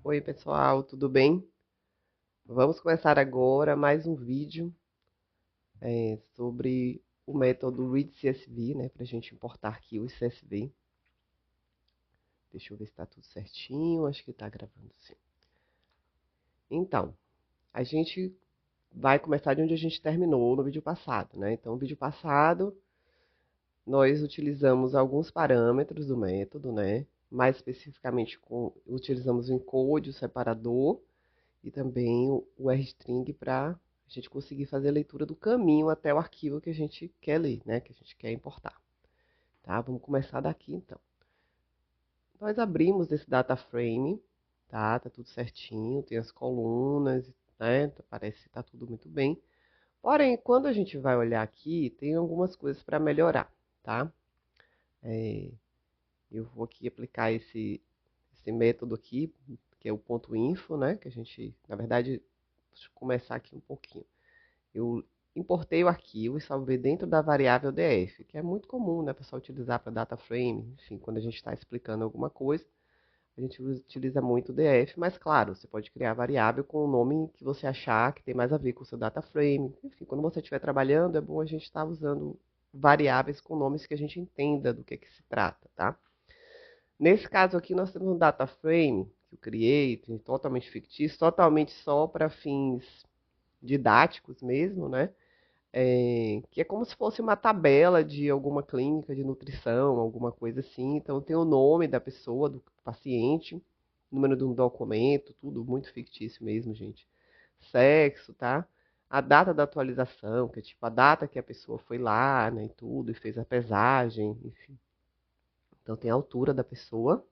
Oi, pessoal, tudo bem? Vamos começar agora mais um vídeo sobre o método readCSV, né, para a gente importar aqui o CSV. Deixa eu ver se está tudo certinho, acho que está gravando sim. Então, a gente vai começar de onde a gente terminou no vídeo passado, né? Então, no vídeo passado, nós utilizamos alguns parâmetros do método, né? Mais especificamente, utilizamos o encode, o separador, e também o rstring para a gente conseguir fazer a leitura do caminho até o arquivo que a gente quer ler, né? Que a gente quer importar. Tá? Vamos começar daqui então. Nós abrimos esse data frame, tá? Tá tudo certinho, tem as colunas, né? Parece que tá tudo muito bem. Porém, quando a gente vai olhar aqui, tem algumas coisas para melhorar, tá? Eu vou aqui aplicar esse método aqui, que é o ponto .info, né? Que a gente, na verdade, deixa eu começar aqui um pouquinho. Eu importei o arquivo e salvei dentro da variável df, que é muito comum, né, pessoal, utilizar para data frame. Enfim, quando a gente está explicando alguma coisa, a gente utiliza muito o df, mas claro, você pode criar a variável com o nome que você achar que tem mais a ver com o seu data frame. Enfim, quando você estiver trabalhando, é bom a gente estar usando variáveis com nomes que a gente entenda do que se trata, tá? Nesse caso aqui, nós temos um data frame que eu criei, totalmente fictício, totalmente só para fins didáticos mesmo, né? Que é como se fosse uma tabela de alguma clínica de nutrição, alguma coisa assim. Então tem o nome da pessoa, do paciente, número de um documento, tudo muito fictício mesmo, gente. Sexo, tá? A data da atualização, que é tipo a data que a pessoa foi lá, né, e tudo, e fez a pesagem, enfim. Então tem a altura da pessoa,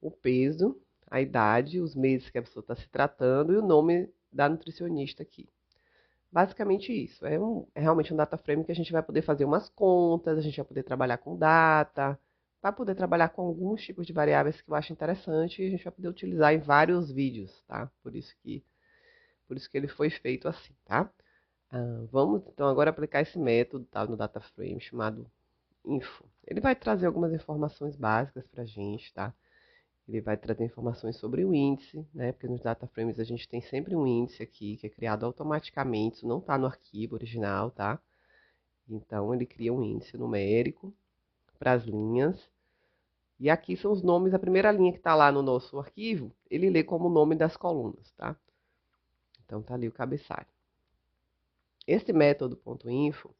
o peso, a idade, os meses que a pessoa está se tratando e o nome da nutricionista aqui. Basicamente isso. É realmente um data frame que a gente vai poder fazer umas contas, a gente vai poder trabalhar com data, vai poder trabalhar com alguns tipos de variáveis que eu acho interessante e a gente vai poder utilizar em vários vídeos, tá? Por isso que ele foi feito assim, tá? Vamos então agora aplicar esse método, tá, no data frame chamado info. Ele vai trazer algumas informações básicas para a gente, tá? Ele vai trazer informações sobre o índice, né? Porque nos data frames a gente tem sempre um índice aqui que é criado automaticamente, isso não está no arquivo original, tá? Então ele cria um índice numérico para as linhas. E aqui são os nomes, a primeira linha que está lá no nosso arquivo, ele lê como o nome das colunas, tá? Então tá ali o cabeçalho. Esse método .info,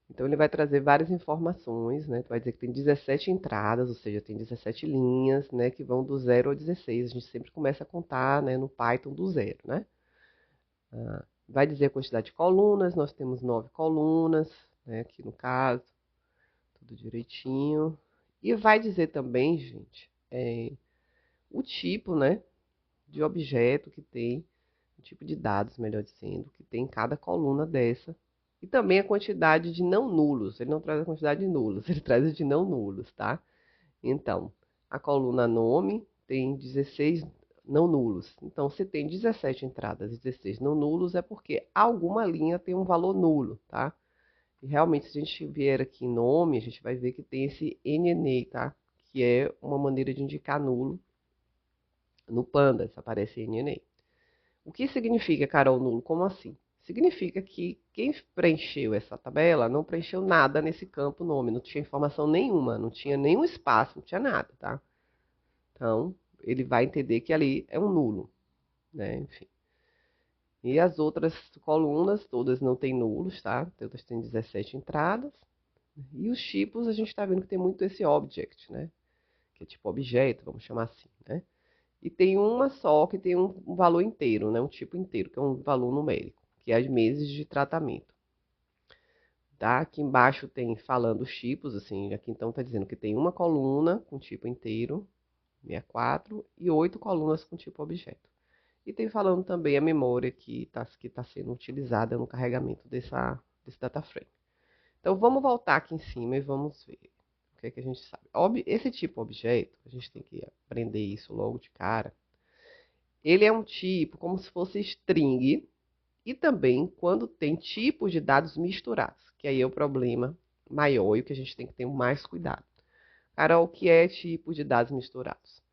então ele vai trazer várias informações, né? Vai dizer que tem 17 entradas, ou seja, tem 17 linhas, né? Que vão do 0 ao 16. A gente sempre começa a contar, né? No Python do zero, né? Vai dizer a quantidade de colunas, nós temos 9 colunas, né? Aqui no caso, tudo direitinho. E vai dizer também, gente, o tipo, né? De objeto que tem, o tipo de dados, melhor dizendo, que tem em cada coluna dessa. E também a quantidade de não nulos. Ele não traz a quantidade de nulos, ele traz a de não nulos, tá? Então, a coluna nome tem 16 não nulos. Então, se tem 17 entradas e 16 não nulos, é porque alguma linha tem um valor nulo, tá? E realmente, se a gente vier aqui em nome, a gente vai ver que tem esse NNA, tá? Que é uma maneira de indicar nulo. No Pandas aparece NNA. O que significa, Carol, nulo? Como assim? Significa que quem preencheu essa tabela não preencheu nada nesse campo nome, não tinha informação nenhuma, não tinha nenhum espaço, não tinha nada, tá? Então, ele vai entender que ali é um nulo, né? Enfim. E as outras colunas, todas não têm nulos, tá? Todas têm 17 entradas. E os tipos, a gente está vendo que tem muito esse object, né? Que é tipo objeto, vamos chamar assim, né? E tem uma só que tem um valor inteiro, né? Um tipo inteiro, que é um valor numérico, que é as meses de tratamento. Tá? Aqui embaixo tem falando os tipos, assim, aqui então está dizendo que tem uma coluna com tipo inteiro, 64, e 8 colunas com tipo objeto. E tem falando também a memória que tá sendo utilizada no carregamento desse data frame. Então vamos voltar aqui em cima e vamos ver o que é que a gente sabe. Esse tipo objeto, a gente tem que aprender isso logo de cara. Ele é um tipo como se fosse string e também quando tem tipos de dados misturados, que aí é o problema maior e o que a gente tem que ter mais cuidado. Carol, o que é tipo de dados misturados?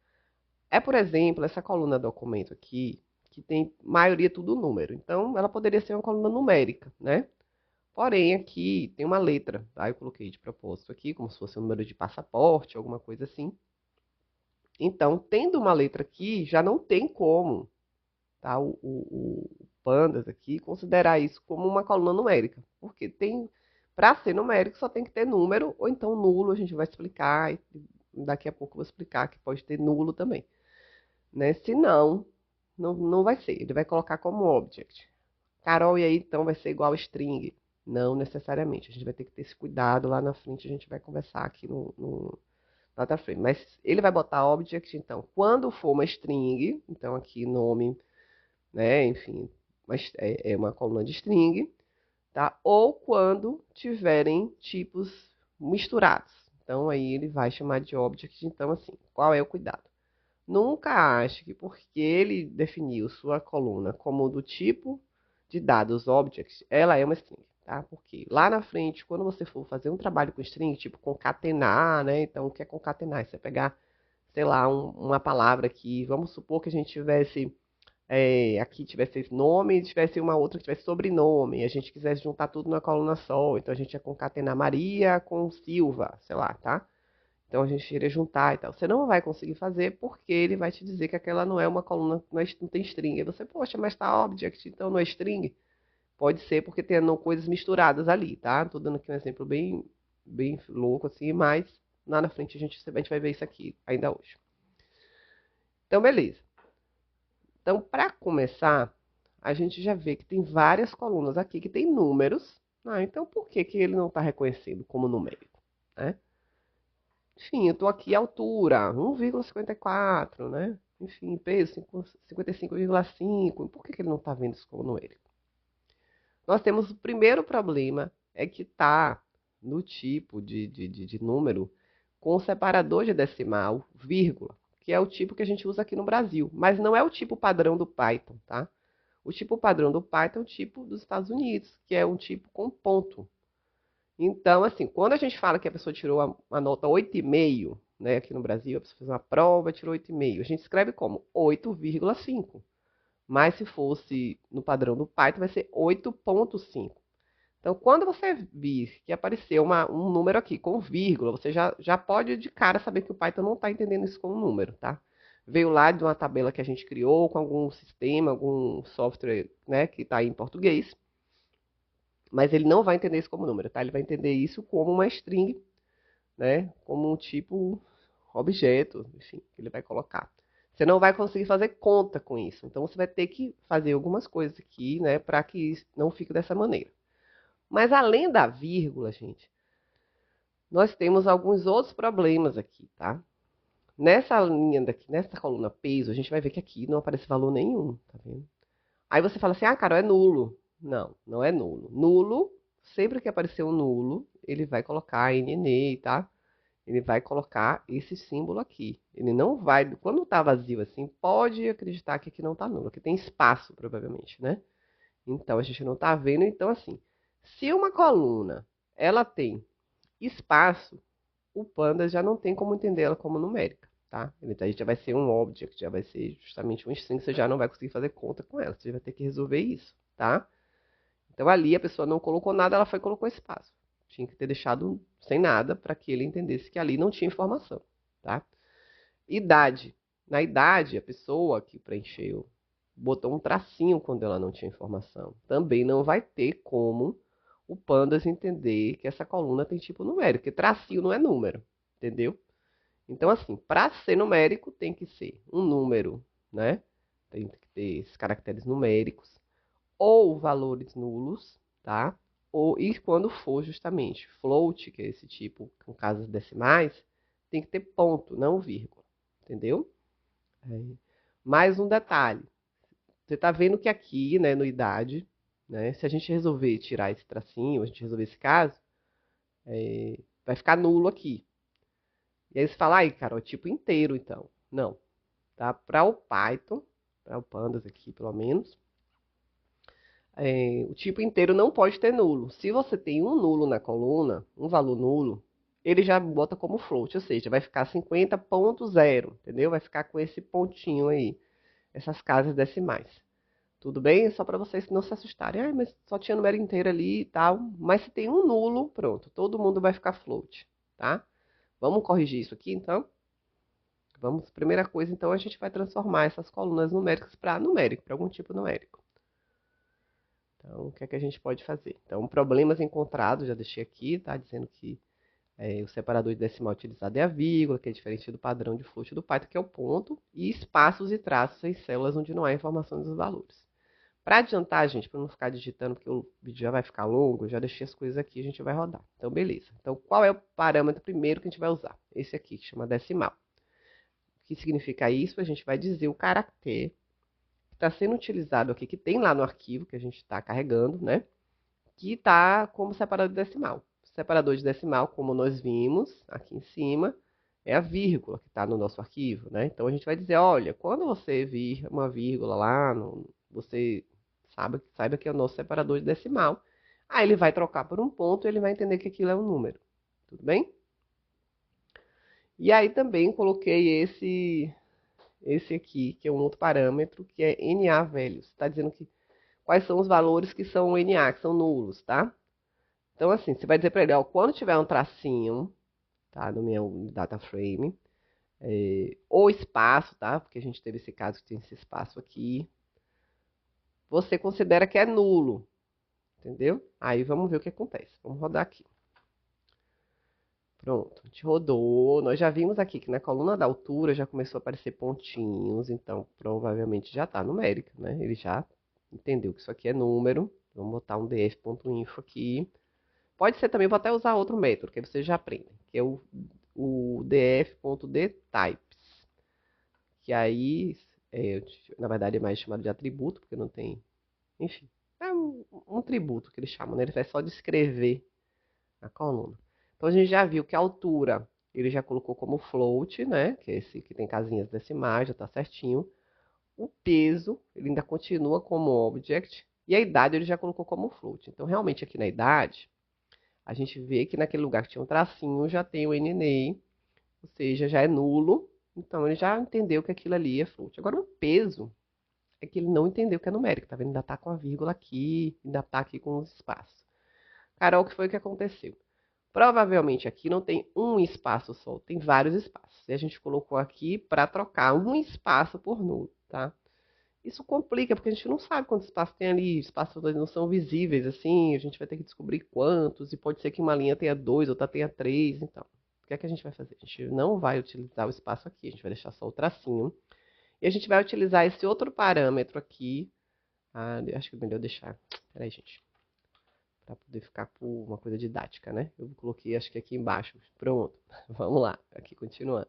É, por exemplo, essa coluna documento aqui, que tem maioria tudo número. Então, ela poderia ser uma coluna numérica, né? Porém, aqui tem uma letra, tá? Eu coloquei de propósito aqui, como se fosse um número de passaporte, alguma coisa assim. Então, tendo uma letra aqui, já não tem como, tá? O Pandas aqui considerar isso como uma coluna numérica. Porque tem, para ser numérico, só tem que ter número, ou então nulo, a gente vai explicar, e daqui a pouco eu vou explicar que pode ter nulo também, né? Se não, não vai ser. Ele vai colocar como object. Carol, e aí então vai ser igual string? Não necessariamente. A gente vai ter que ter esse cuidado lá na frente. A gente vai conversar aqui no data frame. Mas ele vai botar object, então, quando for uma string, então aqui nome, né, enfim, mas é uma coluna de string, tá? Ou quando tiverem tipos misturados. Então aí ele vai chamar de object. Então, assim, qual é o cuidado? Nunca ache que porque ele definiu sua coluna como do tipo de dados objects, ela é uma string, tá? Porque lá na frente, quando você for fazer um trabalho com string, tipo concatenar, né? Então, o que é concatenar? Você pegar, sei lá, uma palavra aqui, vamos supor que a gente tivesse, aqui tivesse nome e tivesse uma outra que tivesse sobrenome, e a gente quisesse juntar tudo numa coluna só, então a gente ia concatenar Maria com Silva, sei lá, tá? Então a gente iria juntar e tal. Você não vai conseguir fazer porque ele vai te dizer que aquela não é uma coluna, não tem string. Aí você, poxa, mas tá object, então não é string? Pode ser porque tem coisas misturadas ali, tá? Tô dando aqui um exemplo bem louco assim, mas lá na frente a gente vai ver isso aqui ainda hoje. Então, beleza. Então, para começar, a gente já vê que tem várias colunas aqui que tem números. Ah, então por que que ele não está reconhecendo como numérico, né? Enfim, eu estou aqui à altura, 1,54, né? Enfim, peso 55,5. Por que que ele não está vendo isso como numérico? Nós temos o primeiro problema, é que está no tipo de número com separador de decimal, vírgula, que é o tipo que a gente usa aqui no Brasil. Mas não é o tipo padrão do Python, tá? O tipo padrão do Python é o tipo dos Estados Unidos, que é um tipo com ponto. Então, assim, quando a gente fala que a pessoa tirou a nota 8,5, né, aqui no Brasil, a pessoa fez uma prova, tirou 8,5, a gente escreve como 8,5. Mas se fosse no padrão do Python, vai ser 8,5. Então, quando você vir que apareceu um número aqui com vírgula, você já pode de cara saber que o Python não está entendendo isso como número, tá? Veio lá de uma tabela que a gente criou com algum sistema, algum software, né, que está em português. Mas ele não vai entender isso como número, tá? Ele vai entender isso como uma string, né? Como um tipo objeto, enfim, que ele vai colocar. Você não vai conseguir fazer conta com isso. Então você vai ter que fazer algumas coisas aqui, né, para que isso não fique dessa maneira. Mas além da vírgula, gente, nós temos alguns outros problemas aqui, tá? Nessa linha daqui, nessa coluna peso, a gente vai ver que aqui não aparece valor nenhum, tá vendo? Aí você fala assim, ah, Carol, é nulo. Não, não é nulo. Nulo, sempre que aparecer um nulo, ele vai colocar NN, tá? Ele vai colocar esse símbolo aqui. Ele não vai, quando tá vazio assim, pode acreditar que aqui não tá nulo, aqui tem espaço, provavelmente, né? Então, a gente não tá vendo, então assim, se uma coluna, ela tem espaço, o Panda já não tem como entender ela como numérica, tá? Ele já vai ser um object, já vai ser justamente um string, você já não vai conseguir fazer conta com ela, você vai ter que resolver isso, tá? Então ali a pessoa não colocou nada, ela foi e colocou espaço. Tinha que ter deixado sem nada para que ele entendesse que ali não tinha informação, tá? Idade. Na idade, a pessoa que preencheu botou um tracinho quando ela não tinha informação. Também não vai ter como o Pandas entender que essa coluna tem tipo numérico, porque tracinho não é número, entendeu? Então, assim, para ser numérico tem que ser um número, né? Tem que ter esses caracteres numéricos ou valores nulos, tá? E quando for justamente float, que é esse tipo com casas decimais, tem que ter ponto, não vírgula, entendeu? É. Mais um detalhe. Você está vendo que aqui, né, no idade, né, se a gente resolver tirar esse tracinho, a gente resolver esse caso, vai ficar nulo aqui. E aí você fala, ai, cara, o tipo inteiro, então. Não, tá? Para o Python, para o Pandas aqui, pelo menos, o tipo inteiro não pode ter nulo. Se você tem um nulo na coluna, um valor nulo, ele já bota como float, ou seja, vai ficar 50.0, entendeu? Vai ficar com esse pontinho aí, essas casas decimais. Tudo bem? Só para vocês não se assustarem. Ah, mas só tinha número inteiro ali e tal. Mas se tem um nulo, pronto, todo mundo vai ficar float, tá? Vamos corrigir isso aqui, então? Vamos, primeira coisa, então, a gente vai transformar essas colunas numéricas para numérico, para algum tipo numérico. Então, o que é que a gente pode fazer? Então, problemas encontrados, já deixei aqui, tá? Dizendo que o separador de decimal utilizado é a vírgula, que é diferente do padrão de float do Python, que é o ponto, e espaços e traços em células onde não há informação dos valores. Para adiantar, gente, para não ficar digitando, porque o vídeo já vai ficar longo, eu já deixei as coisas aqui, a gente vai rodar. Então, beleza. Então, qual é o parâmetro primeiro que a gente vai usar? Esse aqui, que chama decimal. O que significa isso? A gente vai dizer o caractere que está sendo utilizado aqui, que tem lá no arquivo que a gente está carregando, né? Que está como separador de decimal. Separador de decimal, como nós vimos aqui em cima, é a vírgula que está no nosso arquivo, né? Então a gente vai dizer, olha, quando você vir uma vírgula lá, você saiba que é o nosso separador de decimal. Aí ele vai trocar por um ponto e ele vai entender que aquilo é um número. Tudo bem? E aí também coloquei esse aqui, que é um outro parâmetro, que é NA values. Está dizendo que quais são os valores que são NA, que são nulos, tá? Então, assim, você vai dizer para ele, ó, quando tiver um tracinho, tá, no meu data frame, ou espaço, tá? Porque a gente teve esse caso que tem esse espaço aqui, você considera que é nulo, entendeu? Aí vamos ver o que acontece. Vamos rodar aqui. Pronto, a gente rodou. Nós já vimos aqui que na coluna da altura já começou a aparecer pontinhos, então provavelmente já está numérica, né? Ele já entendeu que isso aqui é número. Vamos botar um df.info aqui. Pode ser também, vou até usar outro método, que vocês já aprendem, que é o df.dtypes. Que aí, na verdade, é mais chamado de atributo, porque não tem. Enfim, é um tributo que eles chamam, né? Ele vai só descrever a coluna. Então a gente já viu que a altura ele já colocou como float, né? Que é esse que tem casinhas decimais, já está certinho. O peso ele ainda continua como object. E a idade ele já colocou como float. Então realmente aqui na idade, a gente vê que naquele lugar que tinha um tracinho já tem o NNA, ou seja, já é nulo. Então ele já entendeu que aquilo ali é float. Agora o peso é que ele não entendeu que é numérico, tá vendo? Ainda tá com a vírgula aqui, ainda tá aqui com os espaços. Carol, o que foi que aconteceu? Provavelmente aqui não tem um espaço só, tem vários espaços. E a gente colocou aqui para trocar um espaço por nulo, tá? Isso complica, porque a gente não sabe quantos espaços tem ali, espaços não são visíveis, assim, a gente vai ter que descobrir quantos, e pode ser que uma linha tenha 2, outra tenha 3, então. O que é que a gente vai fazer? A gente não vai utilizar o espaço aqui, a gente vai deixar só o tracinho. E a gente vai utilizar esse outro parâmetro aqui. Ah, acho que é melhor deixar. Peraí, gente. Para poder ficar por uma coisa didática, né? Eu coloquei, acho que aqui embaixo. Pronto. Vamos lá. Aqui, continuando.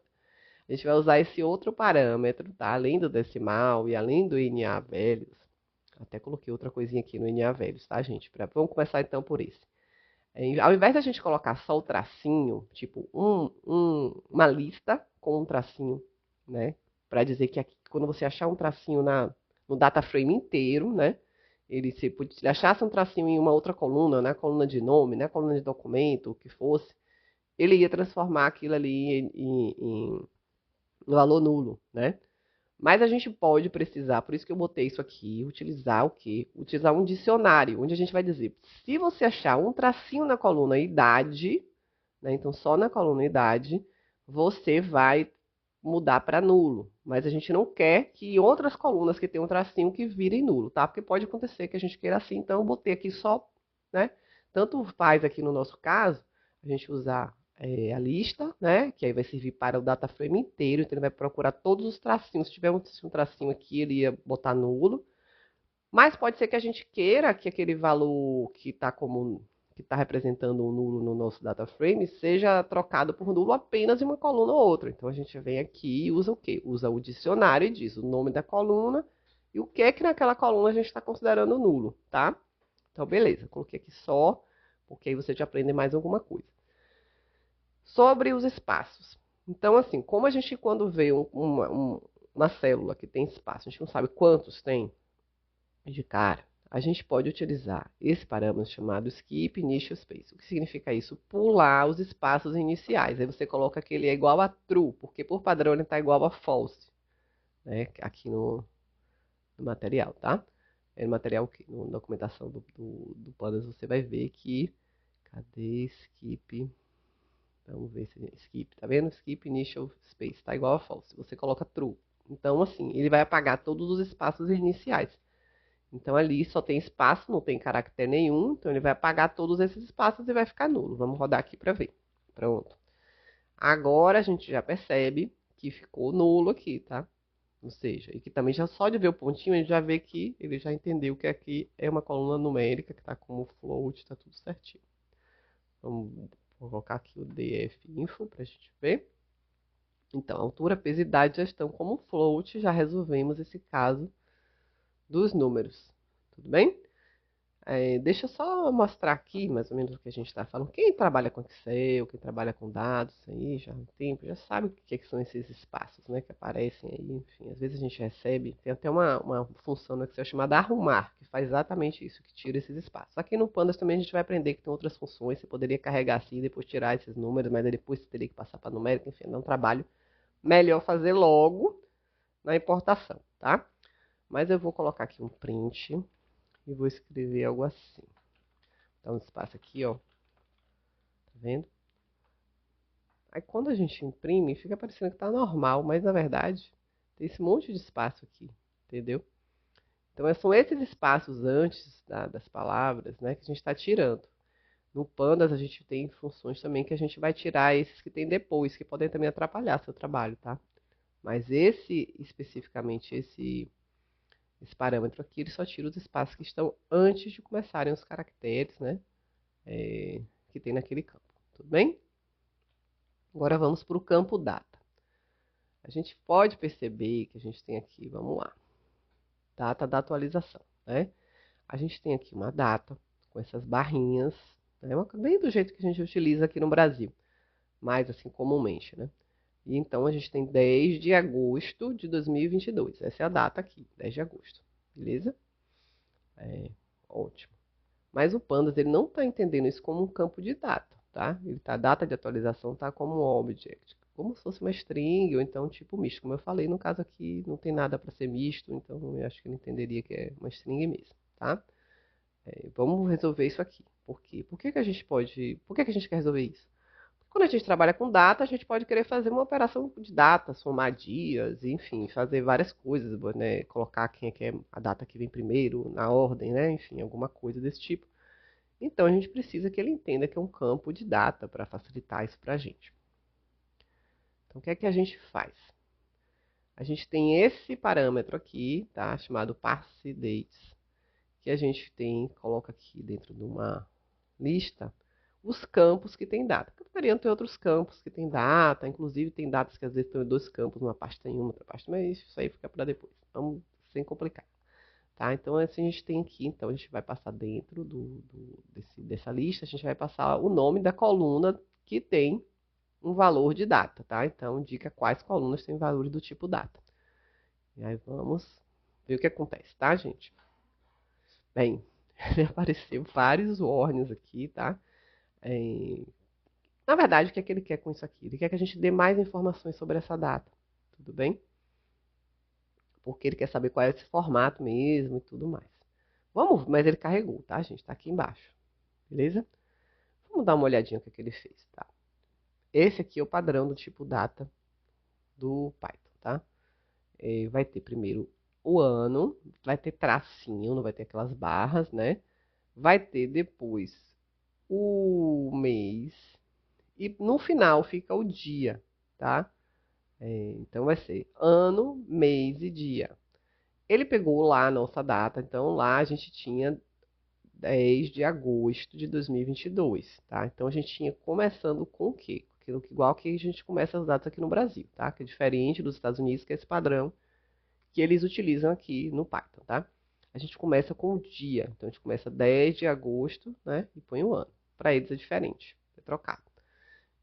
A gente vai usar esse outro parâmetro, tá? Além do decimal e além do NA velhos. Até coloquei outra coisinha aqui no NA velhos, tá, gente? Vamos começar então por esse. Ao invés da gente colocar só o tracinho, tipo uma lista com um tracinho, né? Para dizer que aqui, quando você achar um tracinho no data frame inteiro, né? Se ele achasse um tracinho em uma outra coluna, na coluna de nome, na coluna de documento, o que fosse, ele ia transformar aquilo ali em valor nulo, né? Mas a gente pode precisar, por isso que eu botei isso aqui, utilizar o quê? Utilizar um dicionário, onde a gente vai dizer, se você achar um tracinho na coluna idade, né? Então só na coluna idade, você vai mudar para nulo. Mas a gente não quer que outras colunas que tem um tracinho que virem nulo, tá? Porque pode acontecer que a gente queira assim, então eu botei aqui só, né? Tanto faz aqui no nosso caso, a gente usar a lista, né? Que aí vai servir para o data frame inteiro, então ele vai procurar todos os tracinhos. Se tiver um tracinho aqui, ele ia botar nulo. Mas pode ser que a gente queira que aquele valor que está representando um nulo no nosso data frame seja trocado por nulo apenas em uma coluna ou outra. Então a gente vem aqui e usa o quê? Usa o dicionário e diz o nome da coluna e o que é que naquela coluna a gente está considerando nulo, tá? Então beleza, coloquei aqui só, porque aí você já aprende mais alguma coisa. Sobre os espaços. Então assim, como a gente quando vê uma célula que tem espaço, a gente não sabe quantos tem de cara. a gente pode utilizar esse parâmetro chamado Skip Initial Space. O que significa isso? Pular os espaços iniciais. Aí você coloca que ele é igual a True, porque por padrão ele está igual a False, né? Aqui no material, tá? No material, na documentação do Pandas, você vai ver que... Cadê Skip? Vamos ver se Skip, tá vendo? Skip Initial Space, está igual a False. Você coloca True. Então, assim, ele vai apagar todos os espaços iniciais. Então, ali só tem espaço, não tem caractere nenhum. Então, ele vai apagar todos esses espaços e vai ficar nulo. Vamos rodar aqui para ver. Pronto. Agora, a gente já percebe que ficou nulo aqui, tá? Ou seja, e que também já só de ver o pontinho, a gente já vê que ele já entendeu que aqui é uma coluna numérica, que está como float, está tudo certinho. Vamos colocar aqui o df info para a gente ver. Então, altura, peso e idade já estão como float, já resolvemos esse caso dos números. Tudo bem? Deixa eu só mostrar aqui mais ou menos o que a gente está falando. Quem trabalha com Excel, quem trabalha com dados aí já há um tempo, já sabe o que são esses espaços, né, que aparecem aí. Enfim, às vezes a gente recebe, tem até uma função no Excel chamada arrumar, que faz exatamente isso, que tira esses espaços. Aqui no Pandas também a gente vai aprender que tem outras funções, você poderia carregar assim e depois tirar esses números, mas depois você teria que passar para numérica, enfim, é um trabalho melhor fazer logo na importação, tá? Mas eu vou colocar aqui um print e vou escrever algo assim. Dá um espaço aqui, ó. Tá vendo? Aí quando a gente imprime, fica parecendo que tá normal, mas na verdade tem esse monte de espaço aqui, entendeu? Então são esses espaços antes das palavras, né, que a gente está tirando. No Pandas a gente tem funções também que a gente vai tirar esses que tem depois, que podem também atrapalhar seu trabalho, tá? Mas especificamente, esse parâmetro aqui, ele só tira os espaços que estão antes de começarem os caracteres, né? Que tem naquele campo. Tudo bem? Agora vamos para o campo data. A gente pode perceber que a gente tem aqui, vamos lá, data da atualização, né? A gente tem aqui uma data com essas barrinhas, né? Bem do jeito que a gente utiliza aqui no Brasil, mais assim comumente, né? E então a gente tem 10 de agosto de 2022. Essa é a data aqui, 10 de agosto. Beleza? Ótimo. Mas o Pandas ele não está entendendo isso como um campo de data, tá? A data de atualização está como um object, como se fosse uma string ou então tipo misto. Como eu falei, no caso aqui não tem nada para ser misto, então eu acho que ele entenderia que é uma string mesmo, tá? Vamos resolver isso aqui. Por quê? Por que que a gente quer resolver isso? Quando a gente trabalha com data, a gente pode querer fazer uma operação de data, somar dias, enfim, fazer várias coisas, né? Colocar quem é que é a data que vem primeiro, na ordem, né? Enfim, alguma coisa desse tipo. Então, a gente precisa que ele entenda que é um campo de data para facilitar isso para a gente. Então, o que é que a gente faz? A gente tem esse parâmetro aqui, tá? Chamado parseDates, que a gente coloca aqui dentro de uma lista os campos que tem data. Poderiam ter outros campos que tem data, inclusive tem datas que às vezes estão em dois campos, uma parte tem uma, outra parte, mas isso aí fica para depois. Vamos sem complicar. Tá? Então, assim, a gente tem aqui, então a gente vai passar dentro dessa lista, a gente vai passar o nome da coluna que tem um valor de data, tá? Então, indica quais colunas têm valores do tipo data. E aí vamos ver o que acontece, tá, gente? Bem, apareceu vários warnings aqui, tá? Na verdade, o que é que ele quer com isso aqui? Ele quer que a gente dê mais informações sobre essa data, tudo bem? Porque ele quer saber qual é esse formato mesmo e tudo mais. Vamos, mas ele carregou, tá, gente? Tá aqui embaixo, beleza? Vamos dar uma olhadinha no que ele fez, tá? Esse aqui é o padrão do tipo data do Python, tá? Vai ter primeiro o ano, vai ter tracinho, não vai ter aquelas barras, né? Vai ter depois o mês e no final fica o dia, tá? Então vai ser ano, mês e dia. Ele pegou lá a nossa data, então lá a gente tinha 10 de agosto de 2022, tá? Então a gente tinha começando com o quê? Igual que a gente começa as datas aqui no Brasil, tá? Que é diferente dos Estados Unidos, que é esse padrão que eles utilizam aqui no Python, tá? A gente começa com o dia, então a gente começa 10 de agosto, né? E põe o ano. Para eles é diferente, é trocado.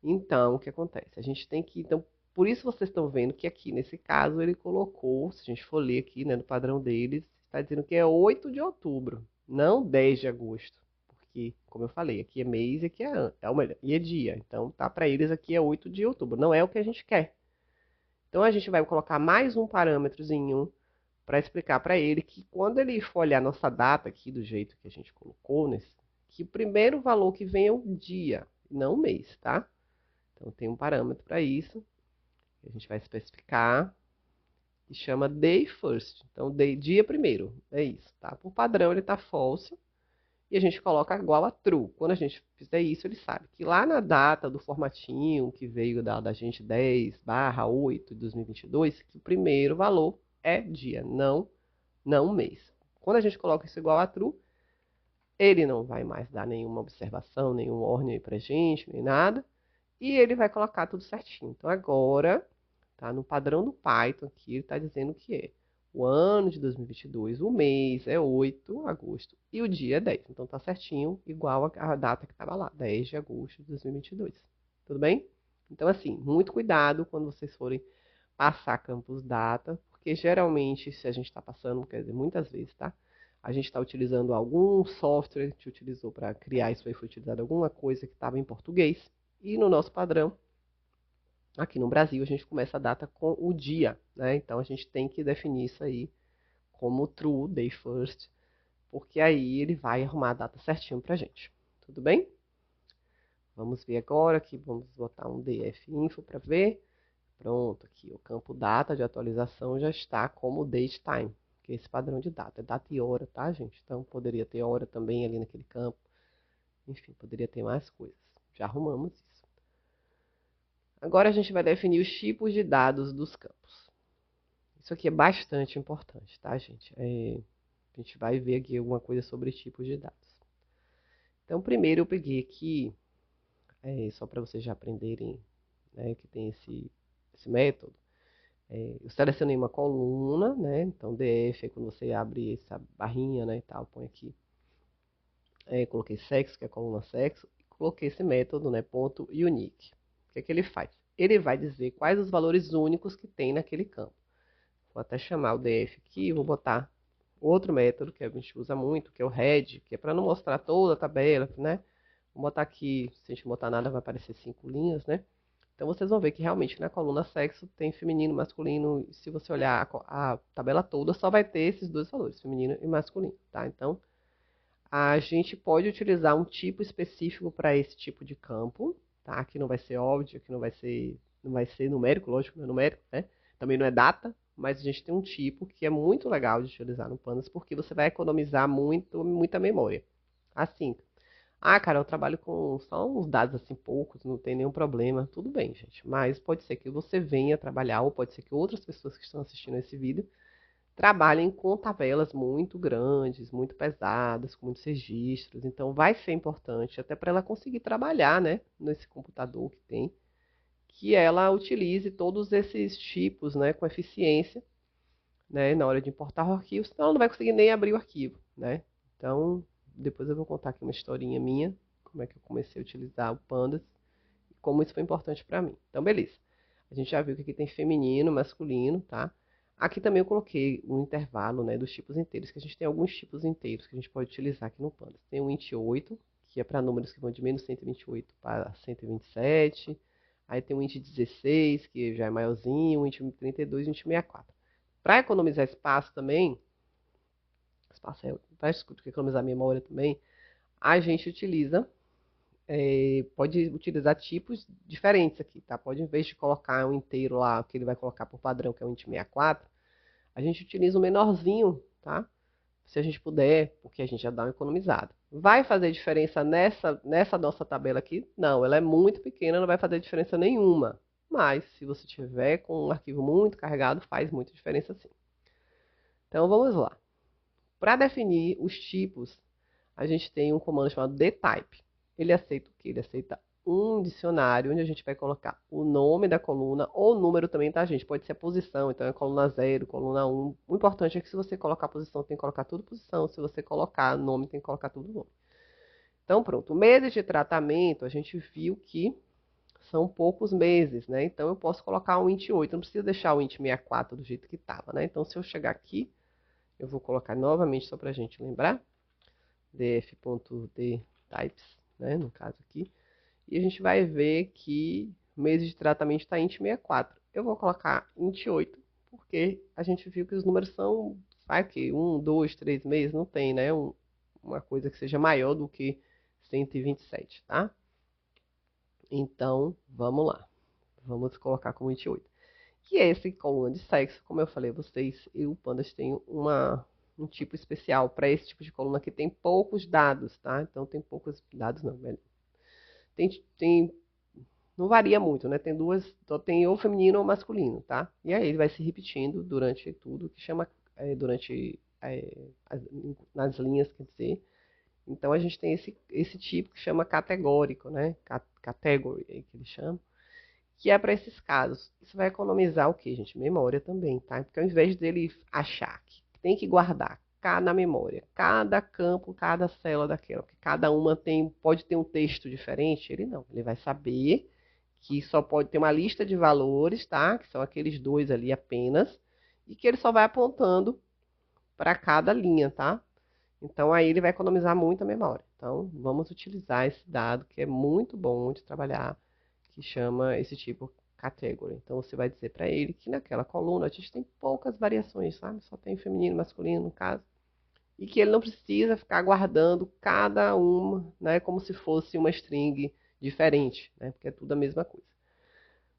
Então, o que acontece? A gente tem que, então, por isso vocês estão vendo que aqui, nesse caso, ele colocou, se a gente for ler aqui, né, no padrão deles, está dizendo que é 8 de outubro, não 10 de agosto. Porque, como eu falei, aqui é mês e aqui é melhor, e é dia. Então, tá para eles aqui é 8 de outubro. Não é o que a gente quer. Então, a gente vai colocar mais um parâmetrozinho para explicar para ele que quando ele for olhar nossa data aqui do jeito que a gente colocou, que o primeiro valor que vem é o dia, não o mês, tá? Então, tem um parâmetro para isso. A gente vai especificar e chama day first. Então, dia primeiro. É isso, tá? Por padrão, ele tá false. E a gente coloca igual a true. Quando a gente fizer isso, ele sabe que lá na data do formatinho que veio da gente 10/8 de 2022, que o primeiro valor é dia, não mês. Quando a gente coloca isso igual a true, ele não vai mais dar nenhuma observação, nenhum warning pra gente, nem nada. E ele vai colocar tudo certinho. Então agora, tá no padrão do Python aqui, ele está dizendo que é o ano de 2022, o mês é 8 de agosto e o dia é 10. Então tá certinho, igual a data que estava lá, 10 de agosto de 2022. Tudo bem? Então assim, muito cuidado quando vocês forem passar campus data, porque geralmente se a gente está passando, quer dizer, muitas vezes, tá? A gente está utilizando algum software que utilizou para criar isso aí, foi utilizado alguma coisa que estava em português. E no nosso padrão, aqui no Brasil, a gente começa a data com o dia, né? Então a gente tem que definir isso aí como true, day first, porque aí ele vai arrumar a data certinho pra gente. Tudo bem? Vamos ver agora aqui, vamos botar um df info para ver. Pronto, aqui o campo data de atualização já está como date time, que é esse padrão de data, é data e hora, tá, gente? Então poderia ter hora também ali naquele campo. Enfim, poderia ter mais coisas. Já arrumamos isso. Agora a gente vai definir os tipos de dados dos campos. Isso aqui é bastante importante, tá, gente? A gente vai ver aqui alguma coisa sobre tipos de dados. Então, primeiro eu peguei aqui, só para vocês já aprenderem, né, que tem esse método. Eu selecionei uma coluna, né? Então, DF, é quando você abre essa barrinha, né, e tal, põe aqui. Coloquei sexo, que é a coluna sexo, e coloquei esse método, né, ponto unique. O que é que ele faz? Ele vai dizer quais os valores únicos que tem naquele campo. Vou até chamar o DF aqui, vou botar outro método que a gente usa muito, que é o head, que é para não mostrar toda a tabela, né? Vou botar aqui, se a gente botar nada, vai aparecer 5 linhas, né? Então, vocês vão ver que realmente na coluna sexo tem feminino, masculino, e se você olhar a tabela toda, só vai ter esses dois valores, feminino e masculino, tá? Então, a gente pode utilizar um tipo específico para esse tipo de campo, tá? Aqui não vai ser óbvio, aqui não vai ser numérico, lógico, não é numérico, né? Também não é data, mas a gente tem um tipo que é muito legal de utilizar no Pandas, porque você vai economizar muita memória. Assim, cara, eu trabalho com só uns dados assim poucos, não tem nenhum problema. Tudo bem, gente, mas pode ser que você venha trabalhar, ou pode ser que outras pessoas que estão assistindo esse vídeo trabalhem com tabelas muito grandes, muito pesadas, com muitos registros. Então, vai ser importante, até para ela conseguir trabalhar, né, nesse computador que tem, que ela utilize todos esses tipos, né, com eficiência, né, na hora de importar o arquivo, senão ela não vai conseguir nem abrir o arquivo, né. Então, depois eu vou contar aqui uma historinha minha, como é que eu comecei a utilizar o Pandas, e como isso foi importante para mim. Então, beleza. A gente já viu que aqui tem feminino, masculino, tá? Aqui também eu coloquei um intervalo, né, dos tipos inteiros, que a gente tem alguns tipos inteiros que a gente pode utilizar aqui no Pandas. Tem o int 8, que é para números que vão de menos 128 para 127. Aí tem o int 16, que já é maiorzinho, o int 32 e o int 64. Para economizar espaço também, para economizar memória também, a gente pode utilizar tipos diferentes aqui, tá? Pode, em vez de colocar um inteiro lá, que ele vai colocar por padrão, que é o int 64, a gente utiliza um menorzinho, tá? Se a gente puder, porque a gente já dá uma economizada. Vai fazer diferença nessa nossa tabela aqui? Não, ela é muito pequena, não vai fazer diferença nenhuma. Mas, se você tiver com um arquivo muito carregado, faz muita diferença sim. Então, vamos lá. Para definir os tipos, a gente tem um comando chamado dtype. Ele aceita o quê? Ele aceita um dicionário, onde a gente vai colocar o nome da coluna, ou o número também, tá, gente? Pode ser a posição, então é coluna 0, coluna 1. O importante é que se você colocar a posição, tem que colocar tudo posição. Se você colocar nome, tem que colocar tudo nome. Então, pronto. Meses de tratamento, a gente viu que são poucos meses, né? Então, eu posso colocar um int 8. Não precisa deixar o int 64 do jeito que estava, né? Então, se eu chegar aqui, eu vou colocar novamente só para a gente lembrar. df.dtypes, né, no caso aqui. E a gente vai ver que o mês de tratamento está int 64. Eu vou colocar int 8, porque a gente viu que os números são, vai que 1, 2, 3 meses, não tem, né, uma coisa que seja maior do que 127, tá? Então, vamos lá. Vamos colocar como int 8. Que é essa coluna de sexo, como eu falei a vocês, e o Pandas tem um tipo especial para esse tipo de coluna que tem poucos dados, tá? Então tem poucos dados, não, velho. Tem, não varia muito, né? Tem duas, então tem ou feminino ou masculino, tá? E aí ele vai se repetindo durante tudo, que chama, durante, nas linhas, quer dizer. Então a gente tem esse tipo que chama categórico, né? Category, aí que ele chama, que é para esses casos. Isso vai economizar o quê, gente? Memória também, tá? Porque ao invés dele achar que tem que guardar cada memória, cada campo, cada célula daquela, porque cada uma pode ter um texto diferente, ele não. Ele vai saber que só pode ter uma lista de valores, tá? Que são aqueles dois ali apenas, e que ele só vai apontando para cada linha, tá? Então aí ele vai economizar muita memória. Então vamos utilizar esse dado que é muito bom de trabalhar, que chama esse tipo category. Então você vai dizer para ele que naquela coluna a gente tem poucas variações, sabe? Só tem feminino e masculino no caso. E que ele não precisa ficar guardando cada uma, né, como se fosse uma string diferente, né? Porque é tudo a mesma coisa.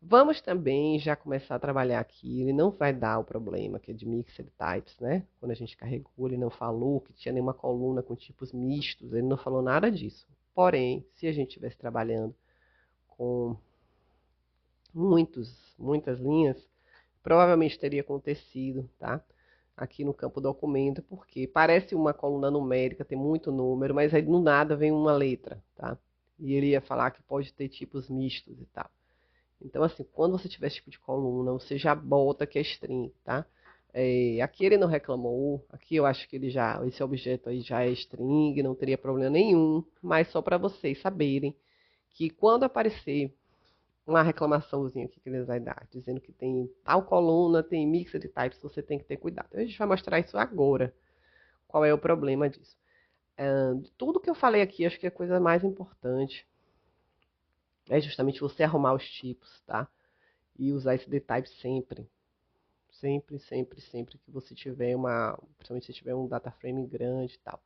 Vamos também já começar a trabalhar aqui. Ele não vai dar o problema que é de mixed types, né? Quando a gente carregou, ele não falou que tinha nenhuma coluna com tipos mistos, ele não falou nada disso. Porém, se a gente estivesse trabalhando com muitas linhas, provavelmente teria acontecido, tá? Aqui no campo documento, porque parece uma coluna numérica, tem muito número, mas aí do nada vem uma letra, tá? E ele ia falar que pode ter tipos mistos e tal. Então, assim, quando você tiver esse tipo de coluna, você já bota que é string, tá? Aqui ele não reclamou, aqui eu acho que esse objeto aí já é string, não teria problema nenhum, mas só para vocês saberem que quando aparecer uma reclamaçãozinha aqui que ele vai dar, dizendo que tem tal coluna, tem mixed types, você tem que ter cuidado. A gente vai mostrar isso agora, qual é o problema disso. Tudo que eu falei aqui, acho que a coisa mais importante é justamente você arrumar os tipos, tá? E usar esse dtype sempre. Sempre que você tiver principalmente se tiver um data frame grande e tal.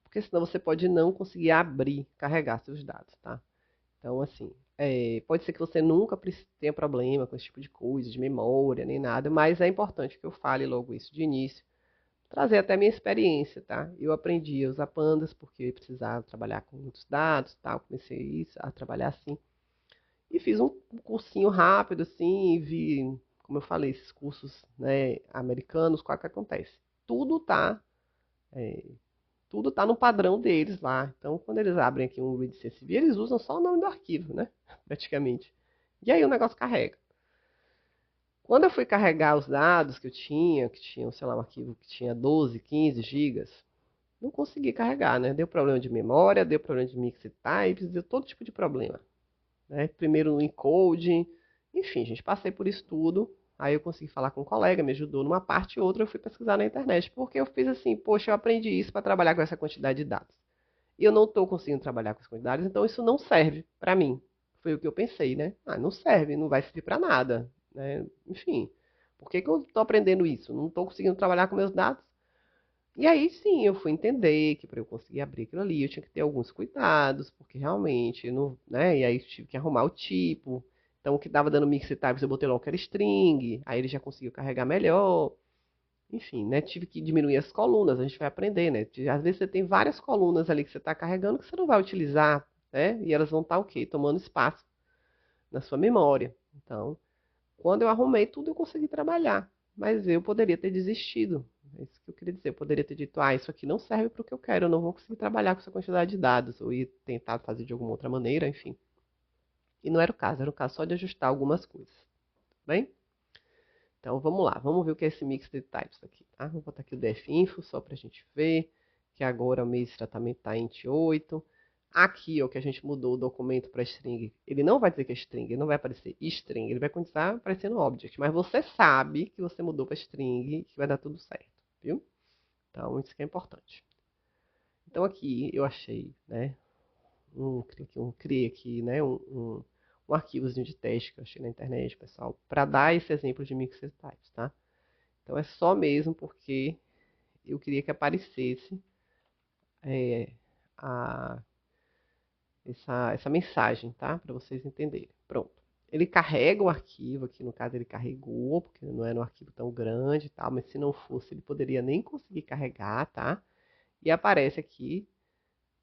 Porque senão você pode não conseguir abrir, carregar seus dados, tá? Então, assim, pode ser que você nunca tenha problema com esse tipo de coisa, de memória, nem nada, mas é importante que eu fale logo isso de início, trazer até a minha experiência, tá? Eu aprendi a usar pandas porque eu precisava trabalhar com muitos dados, tal, comecei a trabalhar assim. E fiz um cursinho rápido, assim, e vi, como eu falei, esses cursos, né, americanos, qual que acontece? Tudo tá, é, tudo tá no padrão deles lá. Então, quando eles abrem aqui um read CSV, eles usam só o nome do arquivo, né? Praticamente. E aí o negócio carrega. Quando eu fui carregar os dados que tinham, sei lá, um arquivo que tinha 12, 15 gigas, não consegui carregar, né? Deu problema de memória, deu problema de mixed types, deu todo tipo de problema. Né? Primeiro no encode, enfim, gente, passei por isso tudo. Aí eu consegui falar com um colega, me ajudou numa parte e outra, eu fui pesquisar na internet, porque eu fiz assim, poxa, eu aprendi isso para trabalhar com essa quantidade de dados. E eu não estou conseguindo trabalhar com as quantidades, então isso não serve para mim. Foi o que eu pensei, né? Ah, não serve, não vai servir para nada, né? Enfim, por que eu estou aprendendo isso? Não estou conseguindo trabalhar com meus dados? E aí sim, eu fui entender que para eu conseguir abrir aquilo ali, eu tinha que ter alguns cuidados, porque realmente, não, né? E aí eu tive que arrumar o tipo. Então, o que dava dando mix types, eu botei logo que era string, aí ele já conseguiu carregar melhor. Enfim, né? Tive que diminuir as colunas, a gente vai aprender, né? Às vezes você tem várias colunas ali que você está carregando que você não vai utilizar, né? E elas vão estar o quê? Tomando espaço na sua memória. Então, quando eu arrumei tudo, eu consegui trabalhar. Mas eu poderia ter desistido. É isso que eu queria dizer. Eu poderia ter dito, isso aqui não serve para o que eu quero, eu não vou conseguir trabalhar com essa quantidade de dados. Ou ir tentar fazer de alguma outra maneira, enfim. E não era o caso só de ajustar algumas coisas. Bem? Então vamos lá, vamos ver o que é esse mix de types aqui, tá? Vou botar aqui o definfo só para a gente ver, que agora o mês de tratamento está int 8. Aqui, ó, que a gente mudou o documento para string, ele não vai dizer que é string, ele não vai aparecer string, ele vai continuar aparecendo object, mas você sabe que você mudou para string e que vai dar tudo certo, viu? Então, isso que é importante. Então aqui eu achei, né, criei aqui, né, um arquivozinho de teste que eu achei na internet, pessoal, para dar esse exemplo de mixed types, tá? Então é só mesmo porque eu queria que aparecesse é, a, essa mensagem, tá? Para vocês entenderem. Pronto. Ele carrega o arquivo, aqui no caso ele carregou, porque não era um arquivo tão grande e tal, mas se não fosse ele poderia nem conseguir carregar, tá? E aparece aqui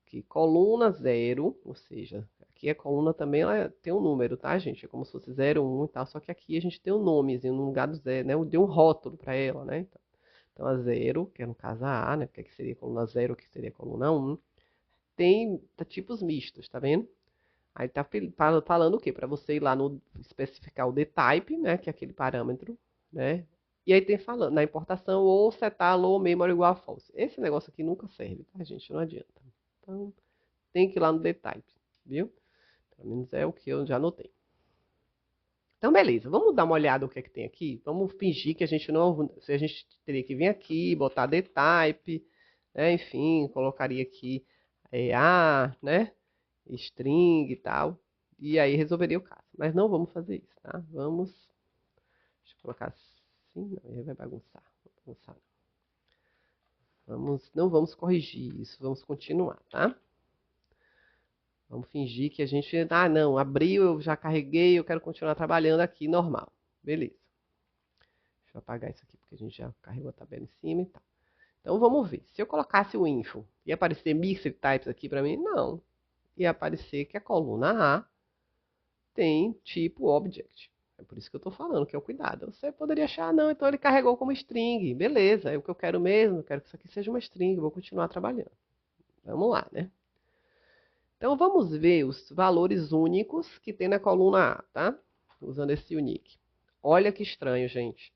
que coluna 0, ou seja, aqui a coluna também ela tem um número, tá, gente? É como se fosse 0, 1 e tal, só que aqui a gente tem um nomezinho no lugar do 0, né? Eu dei um rótulo para ela, né? Então a 0, que é no caso a A, né? Porque aqui seria coluna 0, que seria coluna 1, tem tipos mistos, tá vendo? Aí tá falando o quê? Para você ir lá no especificar o dtype, né? Que é aquele parâmetro, né? E aí tem falando na importação ou setar low memory igual a false. Esse negócio aqui nunca serve, tá, gente? Não adianta. Então tem que ir lá no dtype, viu? Pelo menos é o que eu já anotei. Então, beleza. Vamos dar uma olhada no que é que tem aqui? Vamos fingir que a gente não... A gente teria que vir aqui, botar dtype, né? Enfim, colocaria aqui né? String e tal. E aí resolveria o caso. Mas não vamos fazer isso, tá? Vamos... Deixa eu colocar assim. Não, aí vai bagunçar. Não bagunçar. Não vamos corrigir isso. Vamos continuar, tá? Vamos fingir que a gente... Ah, não. Abriu, eu já carreguei. Eu quero continuar trabalhando aqui normal. Beleza. Deixa eu apagar isso aqui, porque a gente já carregou a tabela em cima e tal. Então, vamos ver. Se eu colocasse o info, ia aparecer mixed types aqui para mim? Não. Ia aparecer que a coluna A tem tipo object. É por isso que eu estou falando, que é o cuidado. Você poderia achar, não, então ele carregou como string. Beleza, é o que eu quero mesmo. Eu quero que isso aqui seja uma string. Vou continuar trabalhando. Vamos lá, né? Então, vamos ver os valores únicos que tem na coluna A, tá? Usando esse unique. Olha que estranho, gente.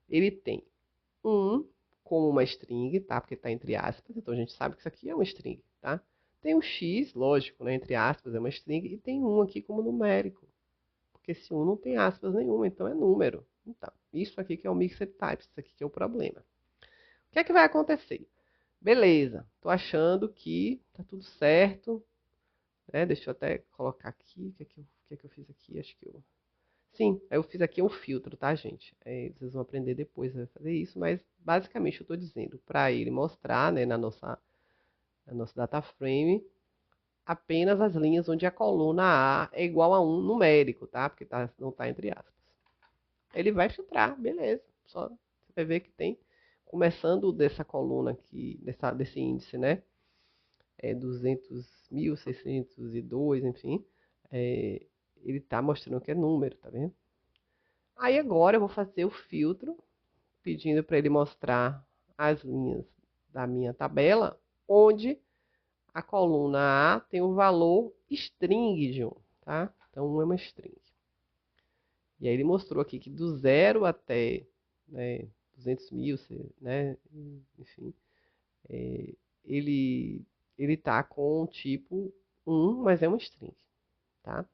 Ele tem um como uma string, tá? Porque está entre aspas, então a gente sabe que isso aqui é uma string, tá? Tem um x, lógico, né? Entre aspas é uma string, e tem um aqui como numérico, porque esse um não tem aspas nenhuma, então é número. Então, isso aqui que é o mixed types, isso aqui que é o problema. O que é que vai acontecer? Beleza, tô achando que tá tudo certo, né? Deixa eu até colocar aqui, o que é que eu fiz aqui? Acho que eu... Sim, eu fiz aqui um filtro, tá, gente? Vocês vão aprender depois a fazer isso, mas basicamente eu estou dizendo para ele mostrar, né, na nossa data frame, apenas as linhas onde a coluna A é igual a um numérico, tá? Porque não está entre aspas. Ele vai filtrar, beleza. Só você vai ver que tem, começando dessa coluna aqui, desse índice, né? 200.602, enfim. Ele está mostrando que é número, tá vendo? Aí agora eu vou fazer o filtro, pedindo para ele mostrar as linhas da minha tabela, onde a coluna A tem o valor string de 1, tá? Então 1 é uma string. E aí ele mostrou aqui que do 0 até, né, 200 mil, né, enfim, ele ele tá com o tipo 1, mas é uma string, tá?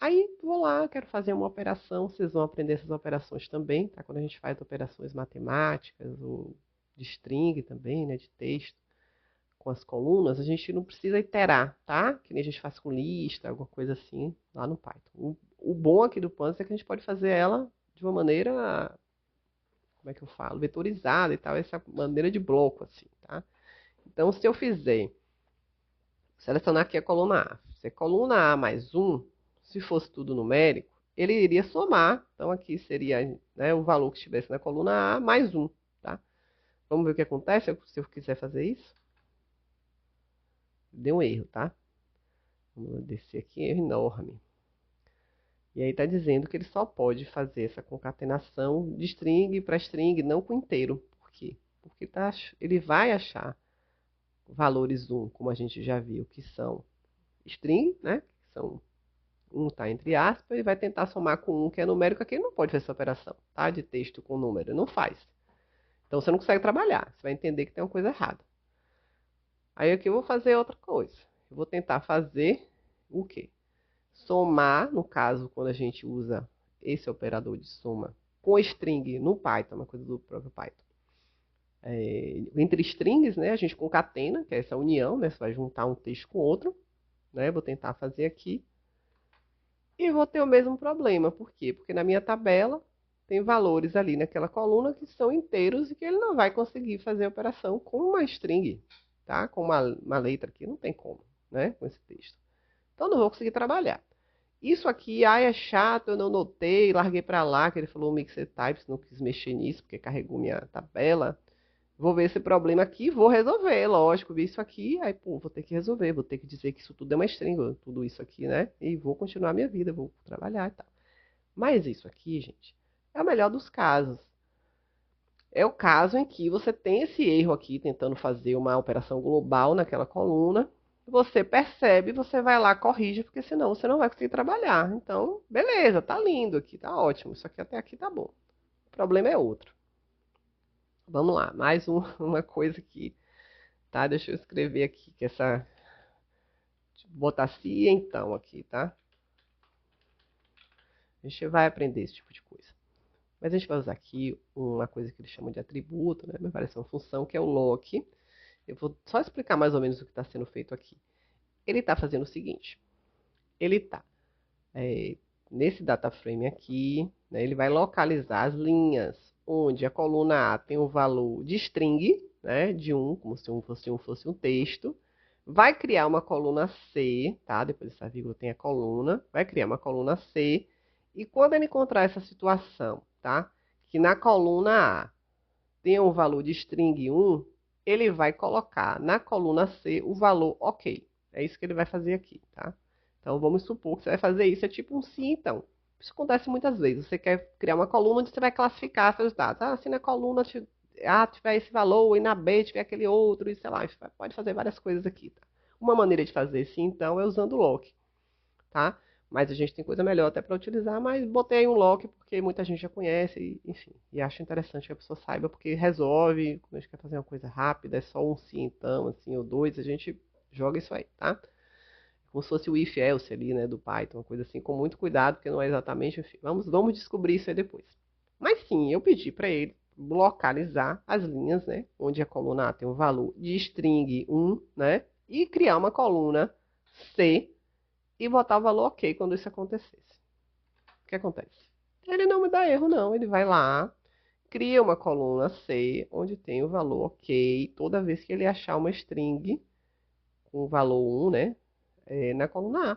Aí vou lá, quero fazer uma operação, vocês vão aprender essas operações também, tá? Quando a gente faz operações matemáticas ou de string também, né, de texto, com as colunas, a gente não precisa iterar, tá? Que nem a gente faz com lista, alguma coisa assim, lá no Python. O bom aqui do Panzer é que a gente pode fazer ela de uma maneira, como é que eu falo, vetorizada e tal, essa maneira de bloco, assim, tá? Então, se eu fizer, selecionar aqui a coluna A, se é coluna A mais 1, se fosse tudo numérico, ele iria somar, então aqui seria, né, o valor que estivesse na coluna A mais 1, tá? Vamos ver o que acontece se eu quiser fazer isso. Deu um erro, tá? Vamos descer aqui, erro enorme. E aí está dizendo que ele só pode fazer essa concatenação de string para string, não com inteiro. Por quê? Porque ele vai achar valores 1, como a gente já viu, que são string, né? Que são 1 está entre aspas, e vai tentar somar com 1, que é numérico. Aqui ele não pode fazer essa operação, tá? De texto com número, não faz. Então você não consegue trabalhar, você vai entender que tem uma coisa errada. Aí aqui eu vou fazer outra coisa. Eu vou tentar fazer o quê? Somar, no caso, quando a gente usa esse operador de soma com string no Python, uma coisa do próprio Python. entre strings, né? A gente concatena, que é essa união, né? Você vai juntar um texto com outro, né? Vou tentar fazer aqui. E vou ter o mesmo problema. Por quê? Porque na minha tabela tem valores ali naquela coluna que são inteiros e que ele não vai conseguir fazer a operação com uma string, tá? Com uma letra aqui, não tem como, né? Com esse texto. Então não vou conseguir trabalhar. Isso aqui, é chato, eu não notei, larguei para lá, que ele falou mixed types, não quis mexer nisso, porque carregou minha tabela. Vou ver esse problema aqui e vou resolver, lógico, vi isso aqui, aí, pô, vou ter que resolver, vou ter que dizer que isso tudo é uma string, tudo isso aqui, né? E vou continuar minha vida, vou trabalhar e tal. Mas isso aqui, gente, é o melhor dos casos. É o caso em que você tem esse erro aqui, tentando fazer uma operação global naquela coluna, você percebe, você vai lá, corrige, porque senão você não vai conseguir trabalhar. Então, beleza, tá lindo aqui, tá ótimo, isso aqui até aqui tá bom. O problema é outro. Vamos lá, mais uma coisa aqui, tá? Deixa eu escrever aqui, que essa... botar se então aqui, tá? A gente vai aprender esse tipo de coisa. Mas a gente vai usar aqui uma coisa que eles chamam de atributo, né? Vai parecer uma função, que é o lock. Eu vou só explicar mais ou menos o que está sendo feito aqui. Ele está fazendo o seguinte. Ele está nesse data frame aqui, né? Ele vai localizar as linhas onde a coluna A tem o valor de string, né? De 1, como se fosse um texto. Vai criar uma coluna C, tá? Depois dessa vírgula tem a coluna. Vai criar uma coluna C. E quando ele encontrar essa situação, tá? Que na coluna A tem um valor de string 1, ele vai colocar na coluna C o valor OK. É isso que ele vai fazer aqui, tá? Então, vamos supor que você vai fazer isso, é tipo um se então. Isso acontece muitas vezes. Você quer criar uma coluna onde você vai classificar seus dados. Ah, se na coluna A tiver esse valor e na B tiver aquele outro, e sei lá, pode fazer várias coisas aqui, tá? Uma maneira de fazer esse então é usando o lock, tá? Mas a gente tem coisa melhor até para utilizar, mas botei um lock porque muita gente já conhece, enfim. E acho interessante que a pessoa saiba, porque resolve, quando a gente quer fazer uma coisa rápida, é só um sim então, assim, ou dois, a gente joga isso aí, tá? Como se fosse o if else ali, né, do Python, uma coisa assim, com muito cuidado, porque não é exatamente, enfim. Vamos descobrir isso aí depois. Mas sim, eu pedi para ele localizar as linhas, né, onde a coluna A tem um valor de string 1, né, e criar uma coluna C e botar o valor OK quando isso acontecesse. O que acontece? Ele não me dá erro, não. Ele vai lá, cria uma coluna C, onde tem o valor OK, toda vez que ele achar uma string com o valor 1, né, na coluna A.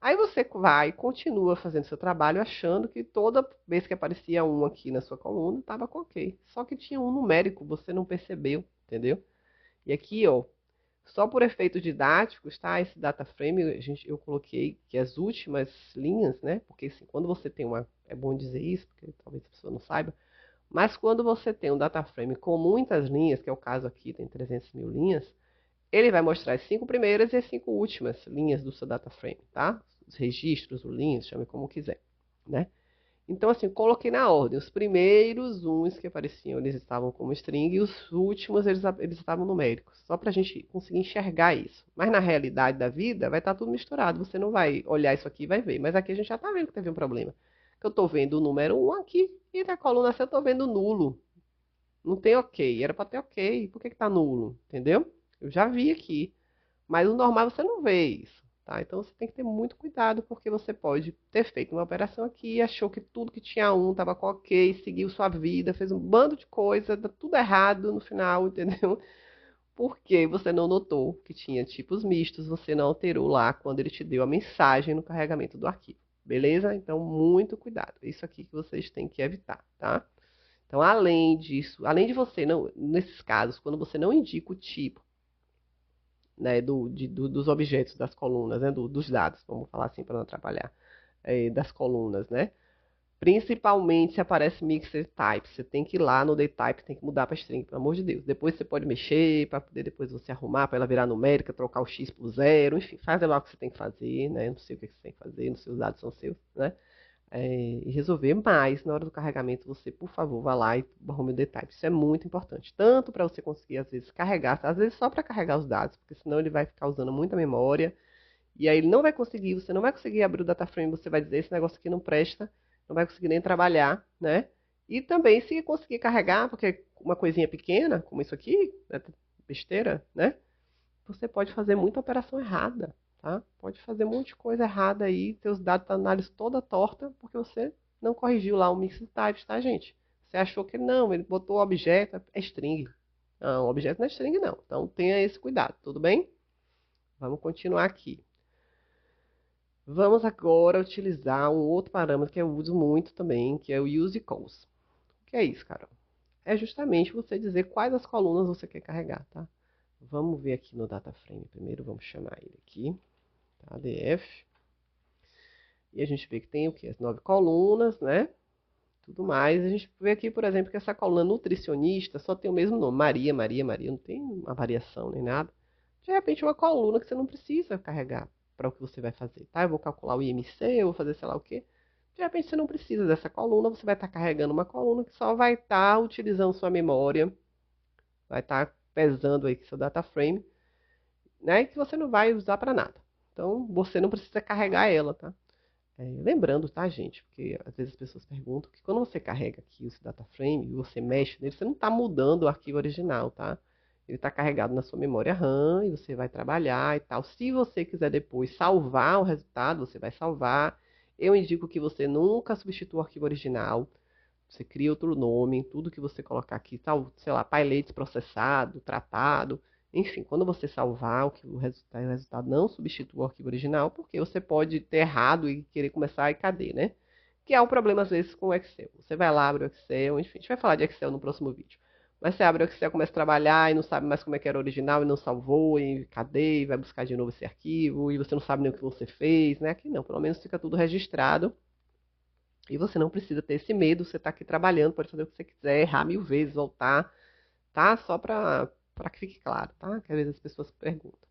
Aí você vai e continua fazendo seu trabalho achando que toda vez que aparecia um aqui na sua coluna, estava com OK. Só que tinha um numérico, você não percebeu, entendeu? E aqui, ó, só por efeitos didáticos, tá? Esse data frame, eu coloquei que as últimas linhas, né? Porque assim, quando você tem uma... É bom dizer isso, porque talvez a pessoa não saiba. Mas quando você tem um data frame com muitas linhas, que é o caso aqui, tem 300 mil linhas, ele vai mostrar as 5 primeiras e as 5 últimas linhas do seu data frame, tá? Os registros, o linhas, chame como quiser, né? Então, assim, coloquei na ordem. Os primeiros uns que apareciam, eles estavam como string, e os últimos, eles estavam numéricos. Só para a gente conseguir enxergar isso. Mas na realidade da vida, vai estar tudo misturado. Você não vai olhar isso aqui e vai ver. Mas aqui a gente já está vendo que teve um problema. Que eu estou vendo o número 1 aqui, e na coluna C eu estou vendo nulo. Não tem OK. Era para ter OK. Por que está nulo? Entendeu? Eu já vi aqui. Mas o normal você não vê isso, tá? Então você tem que ter muito cuidado, porque você pode ter feito uma operação aqui e achou que tudo que tinha um estava com OK, seguiu sua vida, fez um bando de coisa, dá tudo errado no final, entendeu? Porque você não notou que tinha tipos mistos, você não alterou lá quando ele te deu a mensagem no carregamento do arquivo. Beleza? Então, muito cuidado. Isso aqui que vocês têm que evitar, tá? Então, além disso, além de você, não, nesses casos, quando você não indica o tipo, né, dos objetos das colunas, né, dos dados, vamos falar assim para não atrapalhar, das colunas, né? Principalmente se aparece mixer type, você tem que ir lá no daytype, tem que mudar para string, pelo amor de Deus. Depois você pode mexer para poder depois você arrumar para ela virar numérica, trocar o x por zero, enfim, faz lá o que você tem que fazer, né? Não sei o que você tem que fazer, os seus dados são seus, né? E resolver, mas na hora do carregamento você, por favor, vá lá e arrume o daytype. Isso é muito importante, tanto para você conseguir, às vezes, carregar, às vezes só para carregar os dados, porque senão ele vai ficar usando muita memória, e aí ele não vai conseguir, você não vai conseguir abrir o data frame, você vai dizer, esse negócio aqui não presta, não vai conseguir nem trabalhar, né? E também se conseguir carregar, porque uma coisinha pequena, como isso aqui, né, besteira, né? Você pode fazer muita operação errada, tá? Pode fazer um monte de coisa errada aí, seus dados da análise toda torta, porque você não corrigiu lá o mix types, tá, gente? Você achou que não, ele botou o objeto, é string. Não, o objeto não é string, não. Então tenha esse cuidado, tudo bem? Vamos continuar aqui. Vamos agora utilizar um outro parâmetro que eu uso muito também, que é o useCalls. O que é isso, Carol? É justamente você dizer quais as colunas você quer carregar, tá? Vamos ver aqui no DataFrame primeiro, vamos chamar ele aqui, tá? DF. E a gente vê que tem o quê? As 9 colunas, né? Tudo mais. A gente vê aqui, por exemplo, que essa coluna nutricionista só tem o mesmo nome. Maria, Maria, Maria. Não tem uma variação nem nada. De repente, uma coluna que você não precisa carregar para o que você vai fazer, tá? Eu vou calcular o IMC, eu vou fazer sei lá o quê. De repente, você não precisa dessa coluna. Você vai estar carregando uma coluna que só vai estar utilizando sua memória. Vai estar pesando aí seu data frame, né? Que você não vai usar para nada. Então, você não precisa carregar ela, tá? Lembrando, tá, gente? Porque às vezes as pessoas perguntam que quando você carrega aqui o data frame e você mexe nele, você não está mudando o arquivo original, tá? Ele está carregado na sua memória RAM e você vai trabalhar e tal. Se você quiser depois salvar o resultado, você vai salvar. Eu indico que você nunca substitua o arquivo original. Você cria outro nome, tudo que você colocar aqui, tal, sei lá, pailetes processado, tratado, enfim, quando você salvar o resultado não substitua o arquivo original, porque você pode ter errado e querer começar e cadê, né? Que é um problema às vezes com o Excel. Você vai lá, abre o Excel, enfim, a gente vai falar de Excel no próximo vídeo. Mas você abre o Excel, começa a trabalhar e não sabe mais como é que era o original e não salvou, e cadê, e vai buscar de novo esse arquivo, e você não sabe nem o que você fez, né? Aqui não, pelo menos fica tudo registrado. E você não precisa ter esse medo, você está aqui trabalhando, pode fazer o que você quiser, errar 1000 vezes, voltar, tá? Só para que fique claro, tá? Que às vezes as pessoas perguntam.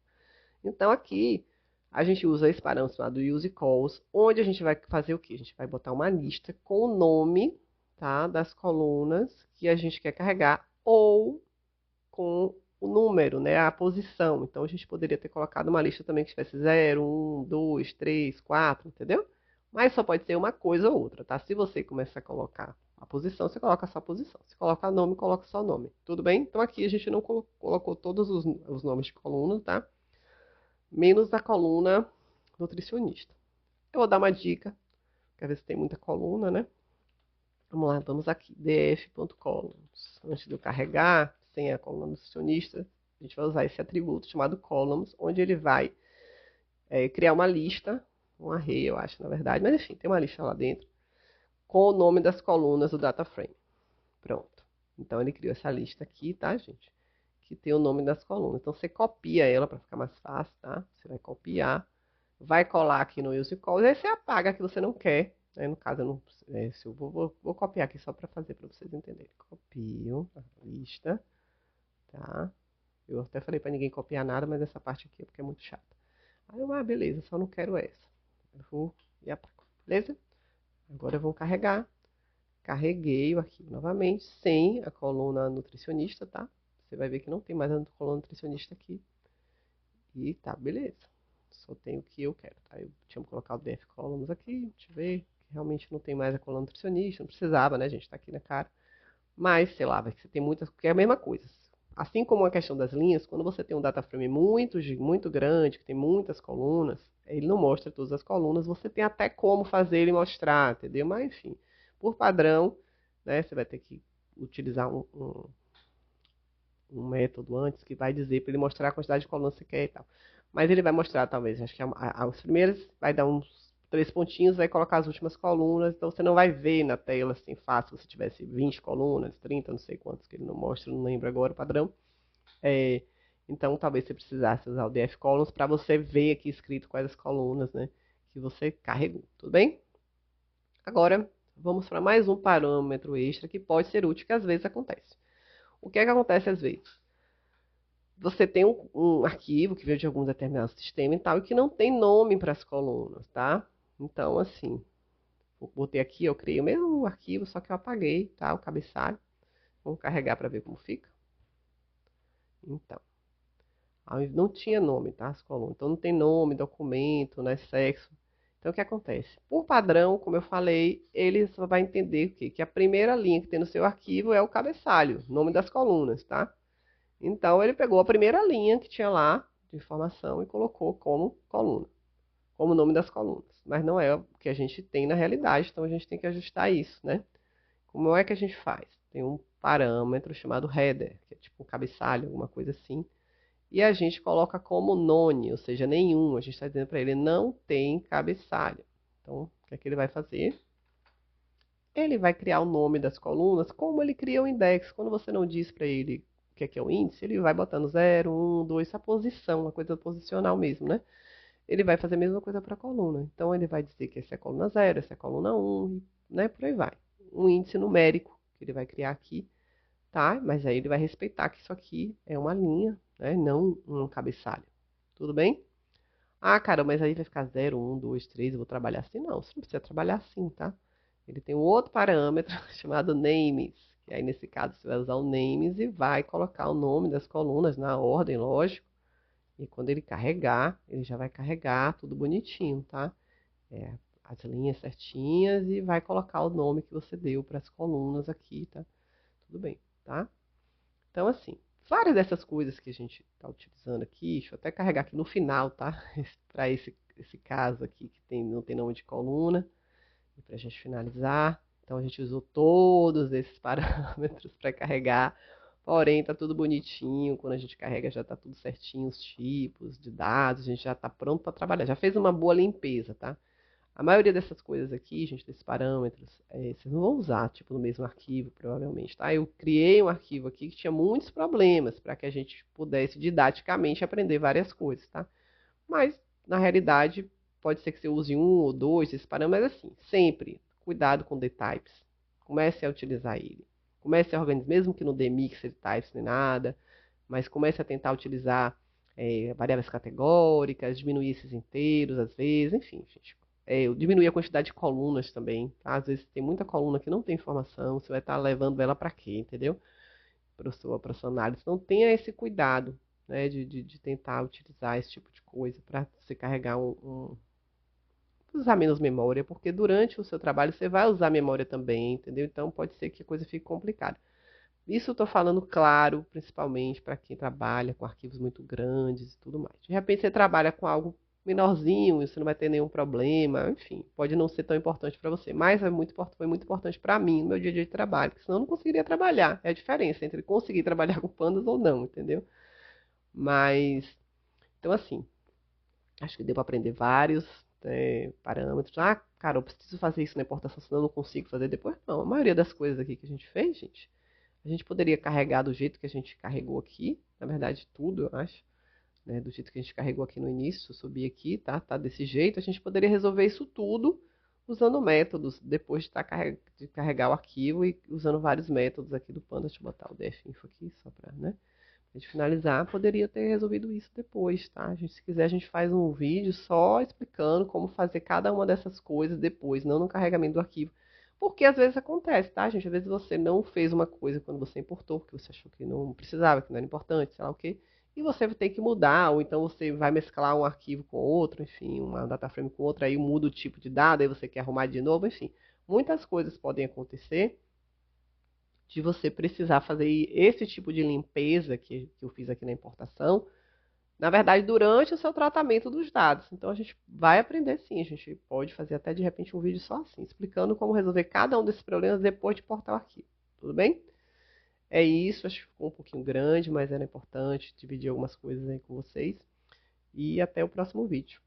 Então aqui a gente usa esse parâmetro chamado useCalls, onde a gente vai fazer o quê? A gente vai botar uma lista com o nome, tá? Das colunas que a gente quer carregar ou com o número, né? A posição. Então a gente poderia ter colocado uma lista também que tivesse 0, 1, 2, 3, 4, entendeu? Mas só pode ser uma coisa ou outra, tá? Se você começar a colocar a posição, você coloca só a posição. Se colocar nome, coloca só nome. Tudo bem? Então aqui a gente não colocou todos os nomes de coluna, tá? Menos a coluna nutricionista. Eu vou dar uma dica, quer ver se tem muita coluna, né? Vamos lá, vamos aqui, df.columns. Antes de eu carregar, sem a coluna nutricionista, a gente vai usar esse atributo chamado columns, onde ele vai criar uma lista, um array, eu acho, na verdade, mas enfim, tem uma lista lá dentro, com o nome das colunas do data frame. Pronto. Então ele criou essa lista aqui, tá, gente? Que tem o nome das colunas. Então você copia ela para ficar mais fácil, tá? Você vai copiar, vai colar aqui no use calls, aí você apaga a que você não quer. Né? No caso, eu não, se eu vou copiar aqui só para fazer para vocês entenderem. Copio a lista, tá? Eu até falei para ninguém copiar nada, mas essa parte aqui é porque é muito chata. Aí eu, beleza, só não quero essa. Eu vou e apago, beleza? Agora eu vou carregar. Carreguei o arquivo novamente, sem a coluna nutricionista, tá? Você vai ver que não tem mais a coluna nutricionista aqui. E tá, beleza. Só tem o que eu quero, tá? Eu tinha colocado df columns aqui, deixa eu ver, que realmente não tem mais a coluna nutricionista, não precisava, né, gente? Tá aqui na cara. Mas, sei lá, vai que você tem muitas, porque é a mesma coisa. Assim como a questão das linhas, quando você tem um data frame muito grande, que tem muitas colunas, ele não mostra todas as colunas, você tem até como fazer ele mostrar, entendeu? Mas, enfim, por padrão, né, você vai ter que utilizar um método antes que vai dizer para ele mostrar a quantidade de colunas que você quer e tal. Mas ele vai mostrar, talvez, acho que as primeiras vai dar uns 3 pontinhos, vai colocar as últimas colunas, então você não vai ver na tela assim fácil, se tivesse 20 colunas, 30, não sei quantos que ele não mostra, não lembro agora o padrão. Então talvez você precisasse usar o df columns para você ver aqui escrito quais as colunas, né, que você carregou, tudo bem? Agora, vamos para mais um parâmetro extra que pode ser útil, que às vezes acontece. O que é que acontece às vezes? Você tem um arquivo que veio de algum determinado sistema e tal, e que não tem nome para as colunas, tá? Então, assim, eu botei aqui, eu criei o mesmo arquivo, só que eu apaguei, tá? O cabeçalho. Vamos carregar para ver como fica. Então, não tinha nome, tá? As colunas. Então, não tem nome, documento, né? Sexo. Então, o que acontece? Por padrão, como eu falei, ele só vai entender o quê? Que a primeira linha que tem no seu arquivo é o cabeçalho, nome das colunas, tá? Então, ele pegou a primeira linha que tinha lá de informação e colocou como coluna, como nome das colunas. Mas não é o que a gente tem na realidade, então a gente tem que ajustar isso, né? Como é que a gente faz? Tem um parâmetro chamado header, que é tipo um cabeçalho, alguma coisa assim. E a gente coloca como none, ou seja, nenhum. A gente está dizendo para ele, não tem cabeçalho. Então, o que é que ele vai fazer? Ele vai criar o nome das colunas como ele cria o index. Quando você não diz para ele o que é o índice, ele vai botando 0, 1, 2, essa posição, uma coisa posicional mesmo, né? Ele vai fazer a mesma coisa para a coluna. Então, ele vai dizer que essa é a coluna 0, essa é a coluna 1, né? Por aí vai. Um índice numérico que ele vai criar aqui, tá? Mas aí ele vai respeitar que isso aqui é uma linha, né? Não um cabeçalho. Tudo bem? Ah, cara, mas aí vai ficar 0, 1, 2, 3, eu vou trabalhar assim? Não, você não precisa trabalhar assim, tá? Ele tem um outro parâmetro chamado names, que aí nesse caso você vai usar o names e vai colocar o nome das colunas na ordem, lógico. E quando ele carregar, ele já vai carregar tudo bonitinho, tá? É, as linhas certinhas e vai colocar o nome que você deu para as colunas aqui, tá? Tudo bem, tá? Então, assim, várias dessas coisas que a gente está utilizando aqui, deixa eu até carregar aqui no final, tá? Para esse caso aqui que não tem nome de coluna, e para a gente finalizar. Então, a gente usou todos esses parâmetros para carregar, porém, tá tudo bonitinho. Quando a gente carrega, já tá tudo certinho, os tipos de dados, a gente já está pronto para trabalhar. Já fez uma boa limpeza, tá? A maioria dessas coisas aqui, gente, desses parâmetros, vocês não vão usar, tipo, no mesmo arquivo, provavelmente, tá? Eu criei um arquivo aqui que tinha muitos problemas para que a gente pudesse didaticamente aprender várias coisas, tá? Mas, na realidade, pode ser que você use um ou dois desses parâmetros, mas assim, sempre, cuidado com the types. Comece a utilizar ele. Comece a organizar, mesmo que não dê mixed types nem nada, mas comece a tentar utilizar variáveis categóricas, diminuir esses inteiros às vezes, enfim, gente. Diminuir a quantidade de colunas também, tá? Às vezes tem muita coluna que não tem informação, você vai estar levando ela para quê, entendeu? Para sua análise. Então tenha esse cuidado, né, de tentar utilizar esse tipo de coisa para você carregar usar menos memória, porque durante o seu trabalho você vai usar memória também, entendeu? Então pode ser que a coisa fique complicada. Isso eu estou falando, claro, principalmente para quem trabalha com arquivos muito grandes e tudo mais. De repente você trabalha com algo menorzinho, e você não vai ter nenhum problema, enfim, pode não ser tão importante para você, mas foi muito importante para mim no meu dia a dia de trabalho, porque senão eu não conseguiria trabalhar. É a diferença entre conseguir trabalhar com pandas ou não, entendeu? Mas, então assim, acho que deu para aprender vários parâmetros. Ah, cara, eu preciso fazer isso na importação, senão eu não consigo fazer depois. Não, a maioria das coisas aqui que a gente fez, gente, a gente poderia carregar do jeito que a gente carregou aqui, na verdade tudo, eu acho, né, do jeito que a gente carregou aqui no início, subir aqui, tá? Tá desse jeito, a gente poderia resolver isso tudo usando métodos, depois de carregar o arquivo e usando vários métodos aqui do Panda. Deixa eu botar o definfo aqui, só para, né? A gente finalizar, poderia ter resolvido isso depois, tá? Se quiser, a gente faz um vídeo só explicando como fazer cada uma dessas coisas depois, não no carregamento do arquivo. Porque às vezes acontece, tá, gente? Às vezes você não fez uma coisa quando você importou, porque você achou que não precisava, que não era importante, sei lá o quê. E você vai ter que mudar, ou então você vai mesclar um arquivo com outro, enfim, uma data frame com outra, aí muda o tipo de dado, aí você quer arrumar de novo, enfim. Muitas coisas podem acontecer de você precisar fazer esse tipo de limpeza que eu fiz aqui na importação, na verdade, durante o seu tratamento dos dados. Então, a gente vai aprender sim, a gente pode fazer até de repente um vídeo só assim, explicando como resolver cada um desses problemas depois de importar o arquivo. Tudo bem? É isso, acho que ficou um pouquinho grande, mas era importante dividir algumas coisas aí com vocês. E até o próximo vídeo.